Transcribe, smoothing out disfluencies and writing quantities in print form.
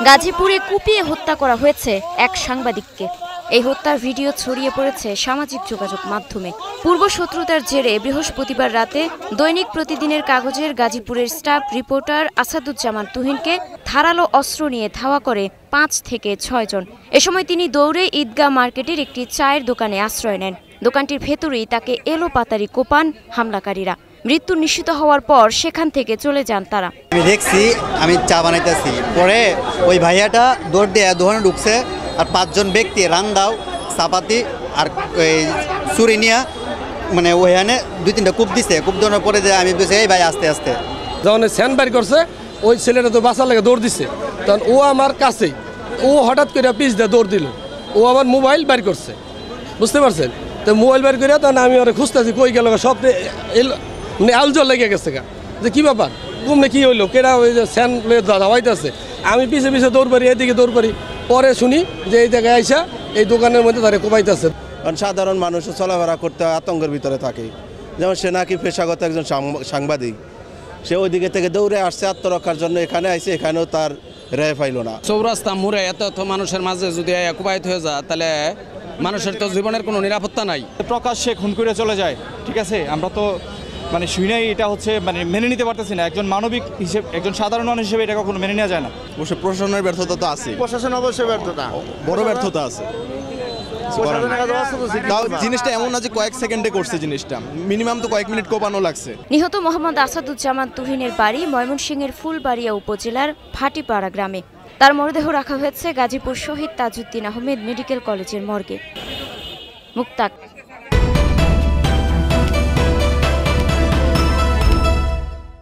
গাজীপুরে কুপিয়ে হত্যা করা হয়েছে এক সাংবাদিককে। এই হত্যার ভিডিও ছড়িয়ে পড়েছে সামাজিক যোগাযোগ মাধ্যমে। পূর্বশত্রুতার জেরে বৃহস্পতিবার রাতে দৈনিক প্রতিদিনের কাগজের গাজীপুরের স্টাফ রিপোর্টার আসাদুজ্জামান তুহিনকে ধারালো অস্ত্র নিয়ে ধাওয়া করে ৫ থেকে ৬ জন। এ সময় তিনি দৌড়ে ঈদগাহ মার্কেটের একটি চায়ের দোকানে আশ্রয় নেন। দোকানটির ভেতরেই তাকে এলোপাতাড়ি কোপান হামলাকারীরা। মৃত্যু নিশ্চিত হওয়ার পর সেখান থেকে চলে যান তারা। আমি দেখছি, আমি চা বানাইতেছি, পরে ওই ভাইয়াটা দৌড় দিয়ে দোকানে ঢুকছে, আর ৫ জন ব্যক্তি রান্দাও চাপাতি আর ছুরি নিয়ে মানে ওইখানে ২-৩টা কূপ দিছে। কূপ দেওয়ার পরে যে আমি বলছি এই ভাই আস্তে আস্তে, যখন স্যান্ড বাইর করছে ওই ছেলেটা তো বাঁচার লাগে দৌড় দিচ্ছে, তখন ও আমার কাছেই, ও হঠাৎ করে পিছ দিয়ে দৌড় দিল। ও আমার মোবাইল বাইর করছে, বুঝতে পারছেন? তো মোবাইল বাইর করে তখন আমি ওরা খুঁজতেছি কই গেল, সব আলজল লেগে গেছে গা, যে কী ব্যাপার, ঘুমনে কী হইলো, কেরা ওই যে স্যান্ড ধাওয়াইতেছে। আমি পিছে পিছে দৌড় পারি, এদিকে দৌড় পারি, পরে শুনি যে এই জায়গায় আইসা এই দোকানের মধ্যে তারা কোপাইতেছে। কারণ সাধারণ মানুষ চলাফেরা করতে আতঙ্কের ভিতরে থাকে। যেমন সে নাকি পেশাগত একজন সাংবাদিক, সে ওই দিকে থেকে দৌড়ে আসছে আত্মরক্ষার জন্য, এখানে আইসে, এখানেও তার রেহাই পাইল না। চৌরাস্তা মুড়ে এত মানুষের মাঝে যদি কুপায়িত হয়ে যায়, তাহলে মানুষের তো জীবনের কোনো নিরাপত্তা নাই। প্রকাশ্যে খুন করে চলে যায়, ঠিক আছে, আমরা তো মানে শুনেই এটা হচ্ছে মানে মেনে নিতে পারতেছি না। একজন মানবিক হিসেবে, একজন সাধারণ মানুষ হিসেবে এটা কখনো মেনে নেওয়া যায় না। অবশ্যই প্রশাসনের ব্যর্থতা তো আছে, প্রশাসন অবশ্যই ব্যর্থতা, বড় ব্যর্থতা আছে। জিনিসটা এমন না যে কয়েক সেকেন্ডে করছে, জিনিসটা মিনিমাম তো কয়েক মিনিট কোপানো লাগছে। নিহত মোহাম্মদ আসাদুজ্জামান তুহিনের বাড়ি ময়মনসিংহের ফুলবাড়িয়া উপজেলার ভাটিপাড়া গ্রামে। তার মরদেহ রাখা হয়েছে গাজীপুর শহীদ তাজউদ্দিন আহমেদ মেডিকেল কলেজের মর্গে। মুক্তাক।